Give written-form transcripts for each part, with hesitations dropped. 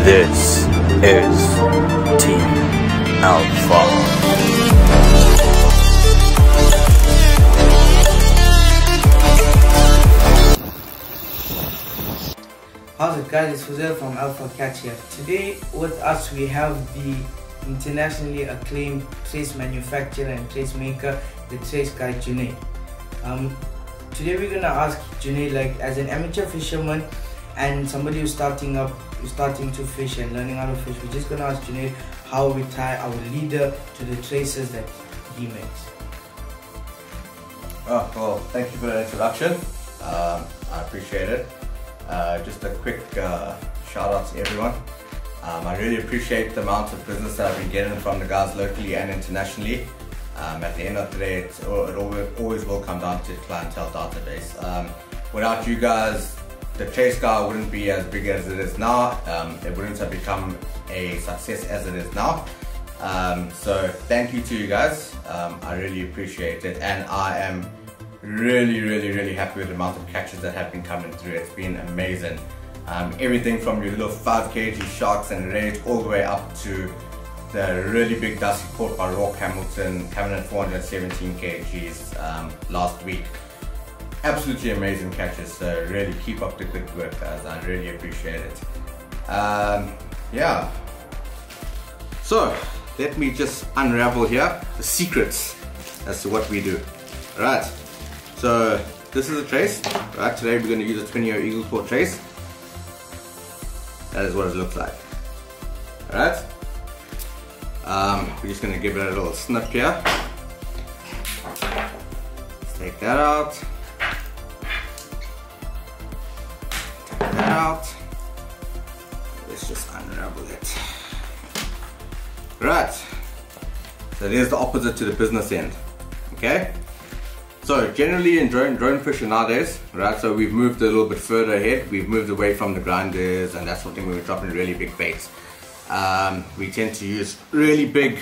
This is Team Alpha. How's it guys, it's Fuzel from Alpha Catch here. Today with us we have the internationally acclaimed trace manufacturer and trace maker, the trace guy Junaid. Today we're gonna ask Junaid, like as an amateur fisherman and somebody who's starting to fish and learning how to fish, we're just gonna ask Junaid how we tie our leader to the traces that he makes. Oh, well, thank you for the introduction. I appreciate it. Just a quick shout out to everyone. I really appreciate the amount of business that I've been getting from the guys locally and internationally. At the end of the day, it always will come down to clientele database. Without you guys, the Trace Guy wouldn't be as big as it is now. It wouldn't have become a success as it is now. So thank you to you guys. I really appreciate it, and I am really happy with the amount of catches that have been coming through. It's been amazing. Everything from your little 5 kg sharks and rage all the way up to the really big dusty caught by Rock Hamilton coming at 417 kgs last week. Absolutely amazing catches, so really keep up the good work guys, I really appreciate it. Yeah, so let me just unravel here the secrets as to what we do. Right, so this is a trace. Right, today we're going to use a 20-year Eagle Claw trace. That is what it looks like. Alright, we're just going to give it a little snip here. Let's take that out. Take that out. Let's just unravel it. Right, so there's the opposite to the business end. Okay, so generally in drone fishing nowadays, right, so we've moved a little bit further ahead. We've moved away from the grinders and that sort of thing. We're dropping really big baits. We tend to use really big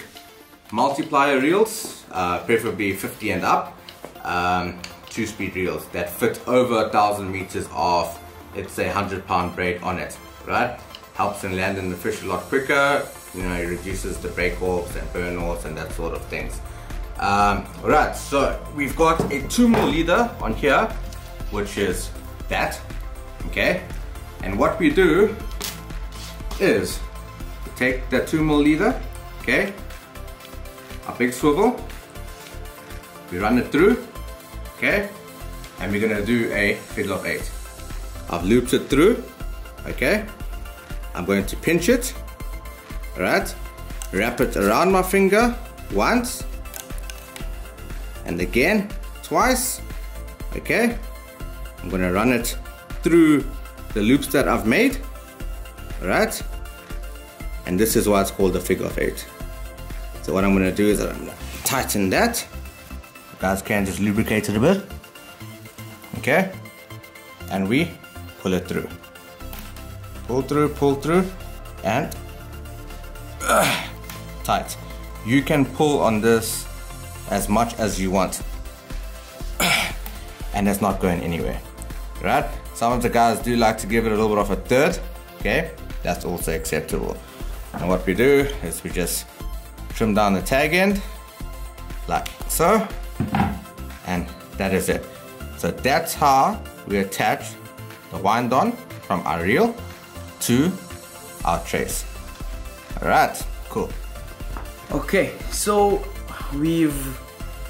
multiplier reels, preferably 50 and up, 2-speed reels that fit over 1,000 meters of, let's say, 100-pound braid on it, right? Helps in landing the fish a lot quicker. You know, it reduces the break-offs and burn-offs and that sort of things. Right, so we've got a 2mm leader on here, which is that, okay? And what we do is we take the 2mm leader, okay, a big swivel, we run it through, okay, and we're gonna do a fiddle of 8. I've looped it through, okay. I'm going to pinch it, alright, wrap it around my finger once, and again twice, okay. I'm gonna run it through the loops that I've made, alright, and this is why it's called the figure of 8. So what I'm gonna do is I'm gonna tighten that. You guys can just lubricate it a bit, okay, and we pull it through. Pull through, and tight. You can pull on this as much as you want, and it's not going anywhere, right? Some of the guys do like to give it a little bit of a third, okay? That's also acceptable. And what we do is we just trim down the tag end, like so, and that is it. So that's how we attach the windon from our reel to our trace. Alright, cool. Okay, so we've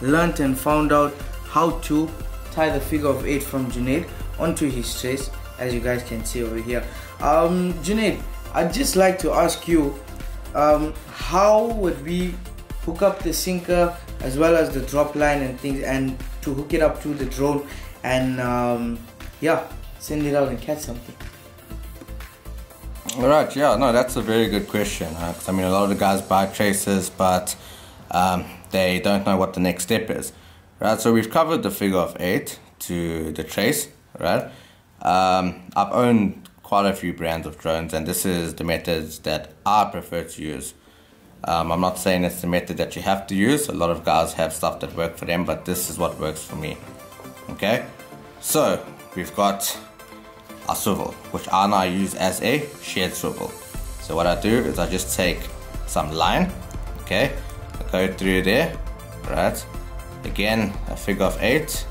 learned and found out how to tie the figure of 8 from Junaid onto his trace, as you guys can see over here. Junaid, I'd just like to ask you, how would we hook up the sinker as well as the drop line and things, and to hook it up to the drone and yeah, send it out and catch something? Alright, yeah, no, that's a very good question. Cause, I mean, a lot of the guys buy traces, but they don't know what the next step is. Right, so we've covered the figure of 8 to the trace, right? I've owned quite a few brands of drones, and this is the methods that I prefer to use. I'm not saying it's the method that you have to use. A lot of guys have stuff that work for them, but this is what works for me. Okay, so we've got a swivel, which I now use as a shared swivel. So what I do is I just take some line, okay, go through there, right? Again, a figure of 8,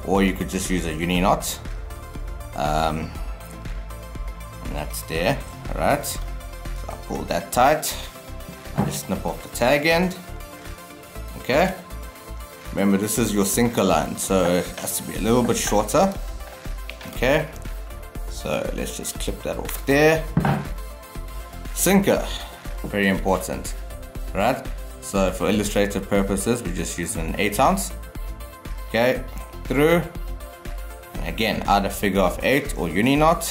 or you could just use a uni knot, and that's there, right? So I pull that tight, I just snip off the tag end, okay? Remember, this is your sinker line, so it has to be a little bit shorter, okay? So let's just clip that off there. Sinker, very important, right? So for illustrative purposes, we just use an 8 ounce, okay, through, and again, add a figure of 8 or uni knot,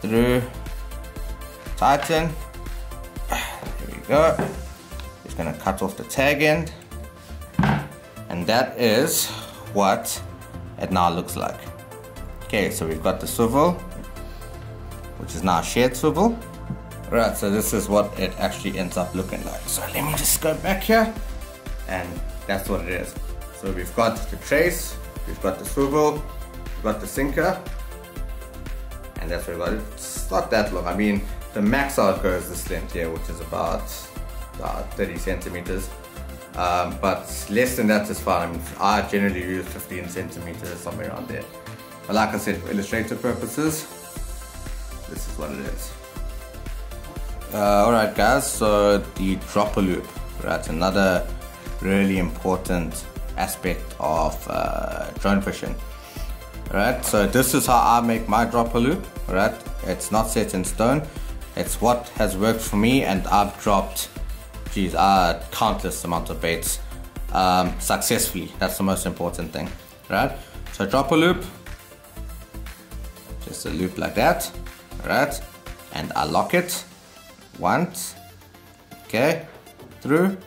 through, tighten, there we go. Just gonna cut off the tag end, and that is what it now looks like. Okay, so we've got the swivel, which is now shared swivel. Right, so this is what it actually ends up looking like. So let me just go back here, and that's what it is. So we've got the trace, we've got the swivel, we've got the sinker, and that's what we got. It's not that long. I mean, the max out goes this length here, which is about 30 centimeters. But less than that is fine. I mean, I generally use 15 centimeters, somewhere around there. But like I said, for illustrative purposes, this is what it is. Alright guys, so the dropper loop, right, another really important aspect of drone fishing. Right, so this is how I make my dropper loop, right? It's not set in stone, it's what has worked for me, and I've dropped countless amounts of baits successfully. That's the most important thing, right? So dropper loop, just a loop like that, right? And I lock it once, okay, through,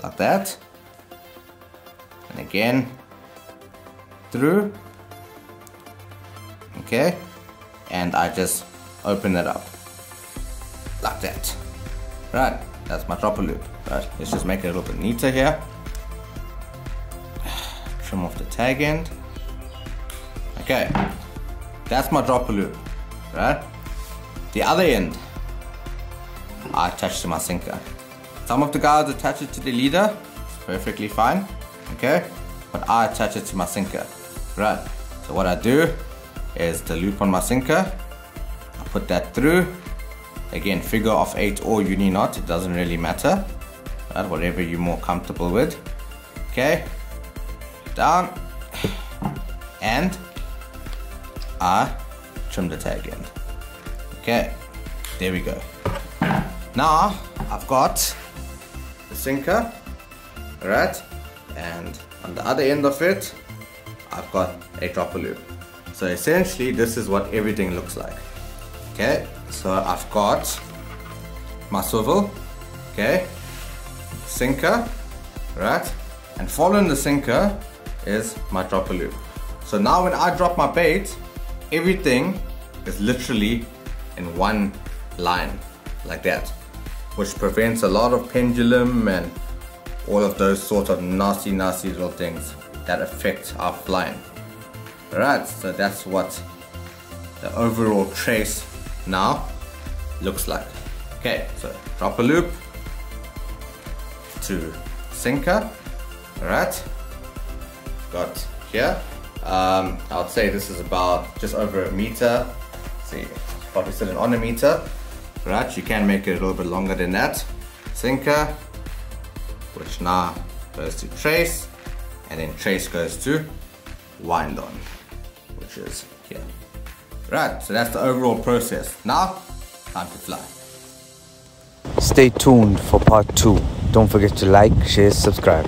like that, and again, through, okay, and I just open it up, like that, right? That's my dropper loop, right? Let's just make it a little bit neater here. Trim off the tag end. Okay, that's my dropper loop, right? The other end, I attach to my sinker. Some of the guys attach it to the leader, it's perfectly fine, okay? But I attach it to my sinker, right? So what I do is the loop on my sinker, I put that through. Again, figure of 8 or uni knot, it doesn't really matter, right? Whatever you're more comfortable with, okay? Down, and I trim the tag end. Okay, there we go. Now I've got the sinker, right? And on the other end of it, I've got a dropper loop. So essentially, this is what everything looks like. Okay, so I've got my swivel, okay, sinker, right? And following the sinker is my dropper loop. So now when I drop my bait, everything is literally in one line, like that, which prevents a lot of pendulum and all of those sort of nasty little things that affect our flying. Alright, so that's what the overall trace now looks like. Okay, so dropper loop to sinker. Alright, got here, I would say this is about just over a meter. See, probably sitting on a meter. Right, you can make it a little bit longer than that. Sinker, which now goes to trace, and then trace goes to windon, which is here. Right, so that's the overall process. Now, time to fly. Stay tuned for part 2. Don't forget to like, share, subscribe.